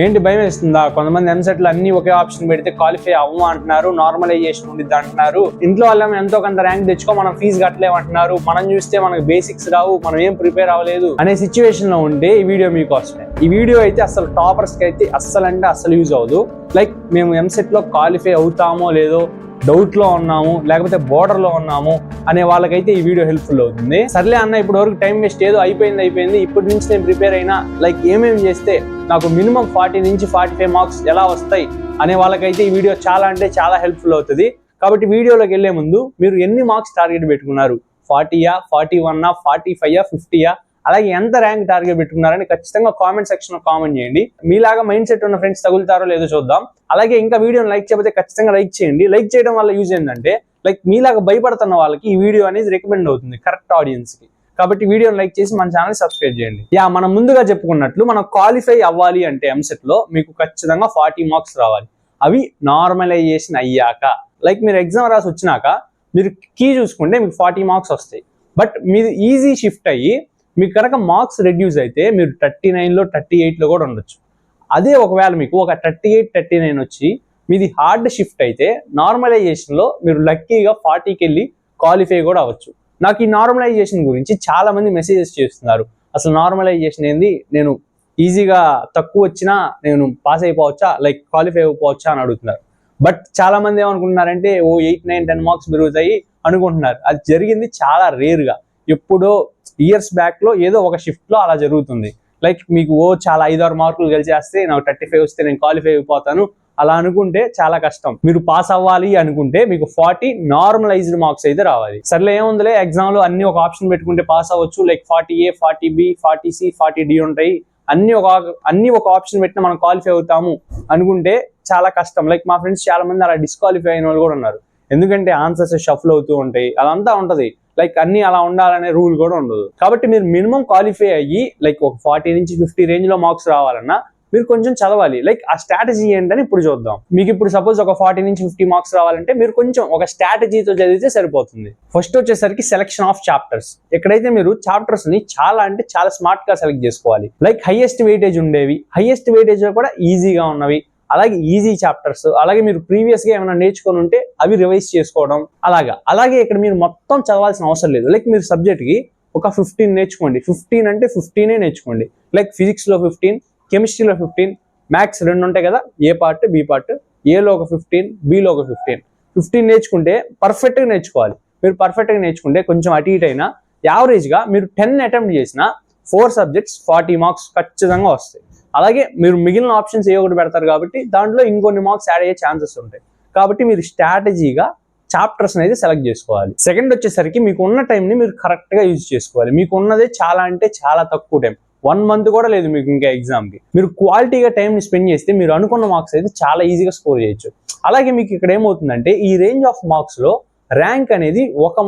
ఏంటి భయం వేస్తుందా? కొంతమంది ఎంసెట్లు అన్ని ఒకే ఆప్షన్ పెడితే క్వాలిఫై అవ్వ అంటున్నారు, నార్మలైజేషన్ ఉండిద్ది అంటున్నారు. ఇంట్లో వాళ్ళం ఎంతో కొంత ర్యాంక్ తెచ్చుకో, మనం ఫీజు కట్టలేము అంటున్నారు. మనం చూస్తే మనకు బేసిక్స్ రావు, మనం ఏం ప్రిపేర్ అవ్వలేదు అనే సిచ్యువేషన్ లో ఉంటే ఈ వీడియో మీకోసమే. ఈ వీడియో అయితే అసలు టాపర్స్ కి అయితే అస్సలు యూజ్ అవ్వదు. లైక్ మేము ఎంసెట్ లో క్వాలిఫై అవుతామో లేదో డౌట్ లో ఉన్నాము, లేకపోతే బోర్డర్ లో ఉన్నాము అనే వాళ్ళకైతే ఈ వీడియో హెల్ప్ఫుల్ అవుతుంది. సర్లే అన్న, ఇప్పుడు వరకు టైం వేస్ట్ ఏదో అయిపోయింది, ఇప్పటి నుంచి నేను ప్రిపేర్ అయినా లైక్ ఏమేమి చేస్తే నాకు మినిమం 40 నుంచి 45 మార్క్స్ ఎలా వస్తాయి అనే వాళ్ళకైతే ఈ వీడియో చాలా హెల్ప్ఫుల్ అవుతుంది. కాబట్టి వీడియోలోకి వెళ్లే ముందు మీరు ఎన్ని మార్క్స్ టార్గెట్ పెట్టుకున్నారు? 40యా, 41, 45, 50యా, అలాగే ఎంత ర్యాంక్ టార్గెట్ పెట్టుకున్నారని ఖచ్చితంగా కామెంట్ సెక్షన్ లో కామెంట్ చేయండి. మీలాగా మైండ్ సెట్ ఉన్న ఫ్రెండ్స్ తగులుతారో లేదో చూద్దాం. అలాగే ఇంకా వీడియోని లైక్ చేయకపోతే ఖచ్చితంగా లైక్ చేయండి. లైక్ చేయడం వల్ల యూజ్ ఏంటంటే లైక్ మీలాగా భయపడుతున్న వాళ్ళకి ఈ వీడియో అనేది రికమెండ్ అవుతుంది కరెక్ట్ ఆడియన్స్ కి. కాబట్టి వీడియోని లైక్ చేసి మన ఛానల్ సబ్స్క్రైబ్ చేయండి. మనం ముందుగా చెప్పుకున్నట్లు మనం క్వాలిఫై అవ్వాలి అంటే ఎంసెట్ లో మీకు ఖచ్చితంగా 40 మార్క్స్ రావాలి. అవి నార్మలైజేషన్ అయ్యాక, లైక్ మీరు ఎగ్జామ్ రాసి వచ్చినాక మీరు కీ చూసుకుంటే మీకు 40 మార్క్స్ వస్తాయి. బట్ మీరు ఈజీ షిఫ్ట్ అయ్యి మీకు కనుక మార్క్స్ రెడ్యూస్ అయితే మీరు 39లో 38లో కూడా ఉండొచ్చు. అదే ఒకవేళ మీకు ఒక 38, 39 వచ్చి మీది హార్డ్ షిఫ్ట్ అయితే నార్మలైజేషన్ లో మీరు లక్కీగా 40కి వెళ్ళి క్వాలిఫై కూడా అవ్వచ్చు. నాకు ఈ నార్మలైజేషన్ గురించి చాలా మంది మెసేజెస్ చేస్తున్నారు. అసలు నార్మలైజేషన్ ఏంది, నేను ఈజీగా తక్కువ వచ్చినా నేను పాస్ అయిపోవచ్చా, లైక్ క్వాలిఫై అయిపోవచ్చా అని అడుగుతున్నారు. బట్ చాలా మంది ఏమనుకుంటున్నారంటే 8, 9, 10 మార్క్స్ పెరుగుతాయి అనుకుంటున్నారు. అది జరిగింది చాలా రేర్ గా, ఎప్పుడో ఇయర్స్ బ్యాక్ లో ఏదో ఒక షిఫ్ట్ లో అలా జరుగుతుంది. లైక్ మీకు చాలా 5-6 మార్కులు గెలిచేస్తే నాకు 35 వస్తే నేను క్వాలిఫై అయిపోతాను అలా అనుకుంటే చాలా కష్టం. మీరు పాస్ అవ్వాలి అనుకుంటే మీకు 40 నార్మలైజ్డ్ మార్క్స్ అయితే రావాలి. సర్లే ఏముందిలే, ఎగ్జామ్ లో అన్ని ఒక ఆప్షన్ పెట్టుకుంటే పాస్ అవ్వచ్చు. Like 40A, 40B, 40C, 40D ఉంటాయి. అన్ని ఒక ఆప్షన్ పెట్టినా మనం క్వాలిఫై అవుతాము అనుకుంటే చాలా కష్టం. లైక్ మా ఫ్రెండ్స్ చాలా మంది అలా డిస్క్వాలిఫై అయిన వాళ్ళు కూడా ఉన్నారు. ఎందుకంటే ఆన్సర్స్ షఫల్ అవుతూ ఉంటాయి, అదంతా ఉంటది. లైక్ అన్ని అలా ఉండాలనే రూల్ కూడా ఉండదు. కాబట్టి మీరు మినిమం క్వాలిఫై అయ్యి లైక్ ఒక 40 నుంచి 50 రేంజ్ లో మార్క్స్ రావాలన్నా మీరు కొంచెం చదవాలి. లైక్ ఆ స్ట్రాటజీ ఏంటని ఇప్పుడు చూద్దాం. మీకు ఇప్పుడు సపోజ్ ఒక 40 నుంచి 50 మార్క్స్ రావాలంటే మీరు కొంచెం ఒక స్ట్రాటజీతో చదివితే సరిపోతుంది. ఫస్ట్ వచ్చేసరికి సెలెక్షన్ ఆఫ్ చాప్టర్స్. ఎక్కడైతే మీరు చాప్టర్స్ ని చాలా స్మార్ట్ గా సెలెక్ట్ చేసుకోవాలి. లైక్ హైయెస్ట్ వెయిటేజ్ ఉండేవి, హైయెస్ట్ వెయిటేజ్ లో కూడా ఈజీగా ఉన్నవి, అలాగే ఈజీ చాప్టర్స్, అలాగే మీరు ప్రీవియస్ గా ఏమైనా నేర్చుకొని ఉంటే అవి రివైజ్ చేసుకోవడం. అలాగే ఇక్కడ మీరు మొత్తం చదవాల్సిన అవసరం లేదు. లైక్ మీరు సబ్జెక్ట్ కి ఒక 15 నేర్చుకోండి. 15 అంటే 15 నేర్చుకోండి. లైక్ ఫిజిక్స్ లో 15, కెమిస్ట్రీలో 15, మ్యాథ్స్ 2 ఉంటాయి కదా, ఏ పార్ట్ బి పార్ట్, ఏలో ఒక 15, బిలో ఒక 15 నేర్చుకుంటే పర్ఫెక్ట్ గా నేర్చుకోవాలి. మీరు పర్ఫెక్ట్ గా నేర్చుకుంటే కొంచెం అటు ఇటు అయినా యావరేజ్ గా మీరు 10 అటెంప్ట్ చేసిన 4 సబ్జెక్ట్స్ 40 మార్క్స్ ఖచ్చితంగా వస్తాయి. అలాగే మీరు మిగిలిన ఆప్షన్స్ ఏ ఒకటి పెడతారు కాబట్టి దాంట్లో ఇంకొన్ని మార్క్స్ యాడ్ అయ్యే ఛాన్సెస్ ఉంటాయి. కాబట్టి మీరు స్ట్రాటజీగా చాప్టర్స్ అయితే సెలెక్ట్ చేసుకోవాలి. సెకండ్ వచ్చేసరికి మీకు ఉన్న టైంని మీరు కరెక్ట్ గా యూజ్ చేసుకోవాలి. మీకు ఉన్నదే చాలా తక్కువ టైం, 1 మంత్ కూడా లేదు మీకు ఇంకా ఎగ్జామ్ కి. మీరు క్వాలిటీగా టైంని స్పెండ్ చేస్తే మీరు అనుకున్న మార్క్స్ అయితే చాలా ఈజీగా స్కోర్ చేయొచ్చు. అలాగే మీకు ఇక్కడ ఏమవుతుందంటే ఈ రేంజ్ ఆఫ్ మార్క్స్ లో ర్యాంక్ అనేది ఒక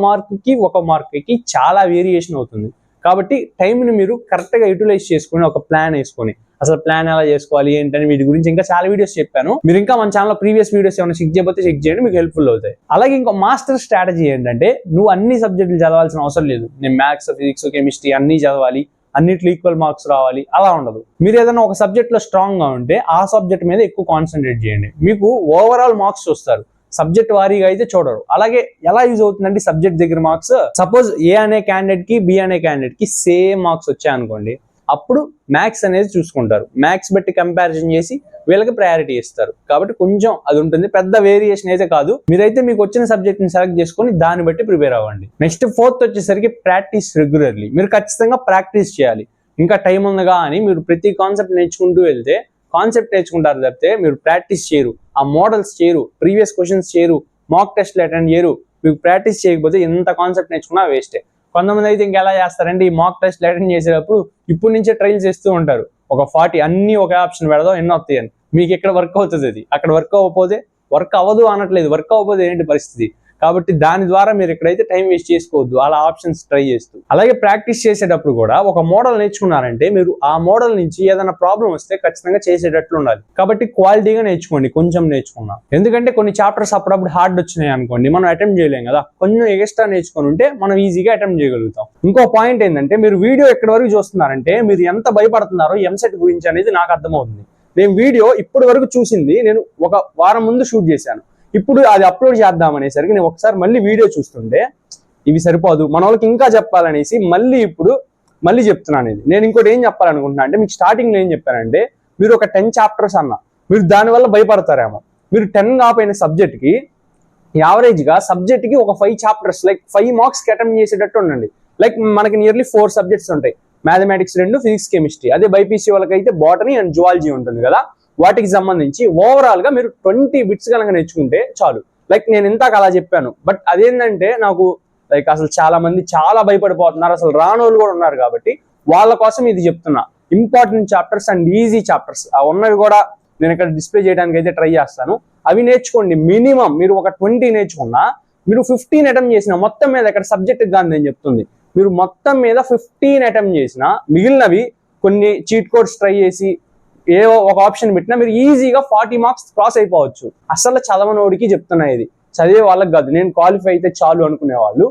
మార్క్కి చాలా వేరియేషన్ అవుతుంది. కాబట్టి టైంని మీరు కరెక్ట్ గా యూటిలైజ్ చేసుకుని ఒక ప్లాన్ వేసుకొని, అసలు ప్లాన్ ఎలా చేసుకోవాలి ఏంటని వీటి గురించి ఇంకా చాలా వీడియోస్ చెప్పాను. మీరు ఇంకా మన ఛానల్ ప్రీవియస్ వీడియోస్ ఏమైనా చెక్ చేయకపోతే చెక్ చేయండి, మీకు హెల్ప్ఫుల్ అవుతాయి. అలాగే ఇంకో మాస్టర్ స్ట్రాటజీ ఏంటంటే నువ్వు అన్ని సబ్జెక్టులు చదవాల్సిన అవసరం లేదు. నేను మ్యాథ్స్, ఫిజిక్స్, కెమిస్ట్రీ అన్ని చదవాలి, అన్నిట్లో ఈక్వల్ మార్క్స్ రావాలి అలా ఉండదు. మీరు ఏదైనా ఒక సబ్జెక్ట్ లో స్ట్రాంగ్ గా ఉంటే ఆ సబ్జెక్ట్ మీద ఎక్కువ కాన్సన్ట్రేట్ చేయండి. మీకు ఓవరాల్ మార్క్స్ చూస్తారు, సబ్జెక్ట్ వారీగా అయితే చూడరు. అలాగే ఎలా యూజ్ అవుతుందంటే సబ్జెక్ట్ దగ్గర మార్క్స్, సపోజ్ ఏ అనే క్యాండిడేట్ కి బి అనే క్యాండిడేట్ కి సేమ్ మార్క్స్ వచ్చాయనుకోండి, అప్పుడు మ్యాథ్స్ అనేది చూసుకుంటారు. మ్యాథ్స్ బట్టి కంపారిజన్ చేసి వీళ్ళకి ప్రయారిటీ ఇస్తారు. కాబట్టి కొంచెం అది ఉంటుంది, పెద్ద వేరియేషన్ అయితే కాదు. మీరైతే మీకు వచ్చిన సబ్జెక్ట్ ని సెలెక్ట్ చేసుకొని దాన్ని బట్టి ప్రిపేర్ అవ్వండి. నెక్స్ట్ 4th వచ్చేసరికి ప్రాక్టీస్ రెగ్యులర్లీ. మీరు ఖచ్చితంగా ప్రాక్టీస్ చేయాలి. ఇంకా టైం ఉందిగా అని మీరు ప్రతి కాన్సెప్ట్ నేర్చుకుంటూ వెళ్తే కాన్సెప్ట్ నేర్చుకుంటారు తప్పితే మీరు ప్రాక్టీస్ చేయరు, ఆ మోడల్స్ చేయరు, ప్రీవియస్ క్వశ్చన్స్ చేయరు, మాక్ టెస్ట్లు అటెండ్ చేయరు. మీకు ప్రాక్టీస్ చేయకపోతే ఎంత కాన్సెప్ట్ నేర్చుకున్నా వేస్టే. కొంతమంది అయితే ఇంకెలా చేస్తారంటే ఈ మాక్ టెస్ట్ అటెండ్ చేసేటప్పుడు ఇప్పుడు నుంచే ట్రైల్స్ చేస్తూ ఉంటారు. ఒక 40 అన్ని ఒక ఆప్షన్ పెడదాం ఎన్నో వస్తాయని. మీకు ఎక్కడ వర్క్ అవుతుంది, అది అక్కడ వర్క్ అవ్వకపోతే వర్క్ అవ్వదు అనట్లేదు, వర్క్ అవ్వకపోతే ఏంటి పరిస్థితి. కాబట్టి దాని ద్వారా మీరు ఎక్కడైతే టైం వేస్ట్ చేసుకోవద్దు, అలా ఆప్షన్స్ ట్రై చేస్తూ. అలాగే ప్రాక్టీస్ చేసేటప్పుడు కూడా ఒక మోడల్ నేర్చుకున్నారంటే మీరు ఆ మోడల్ నుంచి ఏదైనా ప్రాబ్లం వస్తే ఖచ్చితంగా చేసేటట్లు ఉండాలి. కాబట్టి క్వాలిటీగా నేర్చుకోండి, కొంచెం నేర్చుకున్నాం. ఎందుకంటే కొన్ని చాప్టర్స్ అప్పుడప్పుడు హార్డ్ వచ్చినాయి అనుకోండి, మనం అటెంప్ట్ చేయలేం కదా, కొంచెం ఎక్స్ట్రా నేర్చుకుని ఉంటే మనం ఈజీగా అటెంప్ట్ చేయగలుగుతాం. ఇంకో పాయింట్ ఏంటంటే మీరు వీడియో ఎక్కడి వరకు చూస్తున్నారంటే మీరు ఎంత భయపడుతున్నారో ఎంసెట్ గురించి అనేది నాకు అర్థమవుతుంది. నేను వీడియో ఇప్పటి వరకు చూసింది నేను ఒక వారం ముందు షూట్ చేశాను. ఇప్పుడు అది అప్లోడ్ చేద్దామనేసరికి నేను ఒకసారి మళ్ళీ వీడియో చూస్తుంటే ఇవి సరిపోదు, మన వాళ్ళకి ఇంకా చెప్పాలనేసి మళ్ళీ చెప్తున్నాను. ఇది నేను ఇంకోటి ఏం చెప్పాలనుకుంటున్నా అంటే, మీకు స్టార్టింగ్ ఏం చెప్పానంటే, మీరు ఒక 10 చాప్టర్స్ అన్న మీరు దానివల్ల భయపడతారేమో. మీరు 10 కాపోయిన సబ్జెక్ట్కి యావరేజ్గా సబ్జెక్ట్కి ఒక 5 చాప్టర్స్ లైక్ 5 మార్క్స్కి అటెంప్ట్ చేసేటట్టు ఉండండి. లైక్ మనకి నియర్లీ 4 సబ్జెక్ట్స్ ఉంటాయి, మ్యాథమెటిక్స్ 2, ఫిజిక్స్, కెమిస్ట్రీ. అదే బైపీసీ వాళ్ళకైతే బాటనీ అండ్ జువాలజీ ఉంటుంది కదా. వాటికి సంబంధించి ఓవరాల్ గా మీరు 20 బిట్స్ కనుక నేర్చుకుంటే చాలు. లైక్ నేను ఇంతకు అలా చెప్పాను, బట్ అదేంటంటే నాకు లైక్ అసలు చాలా మంది చాలా భయపడిపోతున్నారు, అసలు రానోళ్ళు కూడా ఉన్నారు. కాబట్టి వాళ్ళ కోసం ఇది చెప్తున్నా. Important chapters and easy chapters ఉన్నవి కూడా నేను ఇక్కడ డిస్ప్లే చేయడానికి అయితే ట్రై చేస్తాను. అవి నేర్చుకోండి. మినిమం మీరు ఒక 20 నేర్చుకున్నా, మీరు 15 అటెంప్ట్ చేసిన మొత్తం మీద ఇక్కడ సబ్జెక్ట్ కానీ నేను చెప్తుంది, మీరు మొత్తం మీద 15 అటెంప్ట్ చేసిన మిగిలినవి కొన్ని చీట్ కోడ్స్ ట్రై చేసి ఏవో ఒక ఆప్షన్ పెట్టినా మీరు ఈజీగా 40 మార్క్స్ క్రాస్ అయిపోవచ్చు. అసలు చదవనోడికి చెప్తున్నా, ఇది చదివే వాళ్ళకి కాదు. నేను క్వాలిఫై అయితే చాలు అనుకునే వాళ్ళు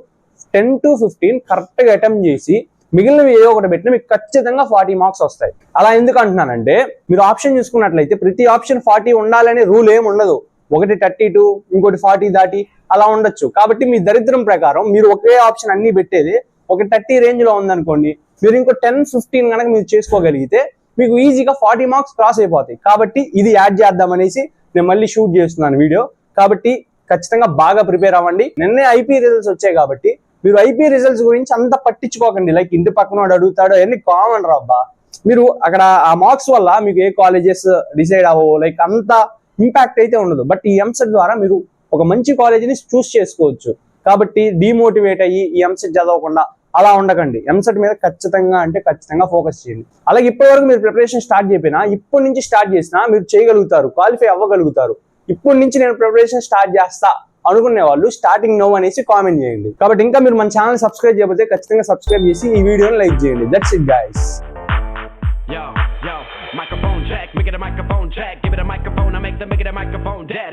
10 to 15 కరెక్ట్ గా అటెంప్ట్ చేసి మిగిలినవి ఏదో ఒకటి పెట్టినా మీకు ఖచ్చితంగా 40 మార్క్స్ వస్తాయి. అలా ఎందుకు అంటున్నానంటే, మీరు ఆప్షన్ చూసుకున్నట్లయితే ప్రతి ఆప్షన్ 40 ఉండాలనే రూల్ ఏమి ఉండదు. ఒకటి 32, ఇంకోటి 40 దాటి అలా ఉండొచ్చు. కాబట్టి మీ దరిద్రం ప్రకారం మీరు ఒకే ఆప్షన్ అన్ని పెట్టేది ఒక 30 రేంజ్ లో ఉందనుకోండి, మీరు ఇంకో 10-15 కనుక మీరు చేసుకోగలిగితే మీకు ఈజీగా 40 మార్క్స్ క్రాస్ అయిపోతాయి. కాబట్టి ఇది యాడ్ చేద్దామనేసి నేను మళ్ళీ షూట్ చేస్తున్నాను వీడియో. కాబట్టి ఖచ్చితంగా బాగా ప్రిపేర్ అవ్వండి. నిన్నే ఐపీ రిజల్ట్స్ వచ్చాయి కాబట్టి మీరు ఐపీ రిజల్ట్స్ గురించి అంత పట్టించుకోకండి. లైక్ ఇంటి పక్కన వాడు అడుగుతాడు అన్ని కామన్ రాబ్బా. మీరు అక్కడ ఆ మార్క్స్ వల్ల మీకు ఏ కాలేజెస్ డిసైడ్ అవ్వవు, లైక్ అంత ఇంపాక్ట్ అయితే ఉండదు. బట్ ఈ ఎంసెట్ ద్వారా మీరు ఒక మంచి కాలేజీని చూస్ చేసుకోవచ్చు. కాబట్టి డిమోటివేట్ అయ్యి ఈ ఎంసెట్ చదవకుండా అలా ఉండకండి. ఎంసెట్ మీద ఖచ్చితంగా ఫోకస్ చేయండి. అలాగే ఇప్పటి వరకు మీరు ప్రిపరేషన్ స్టార్ట్ చేయకపోయినా ఇప్పటి నుంచి స్టార్ట్ చేసినా మీరు చేయగలుగుతారు, క్వాలిఫై అవ్వగలుగుతారు. ఇప్పటి నుంచి నేను ప్రిపరేషన్ స్టార్ట్ చేస్తా అనుకునే వాళ్ళు స్టార్టింగ్ నో అనేసి కామెంట్ చేయండి. కాబట్టి ఇంకా మీరు మన ఛానల్ సబ్స్క్రైబ్ చేయకపోతే ఖచ్చితంగా సబ్స్క్రైబ్ చేసి ఈ వీడియోని లైక్ చేయండి. That's it guys. Microphone check, make it a microphone check, give it a microphone, I make it a microphone dead.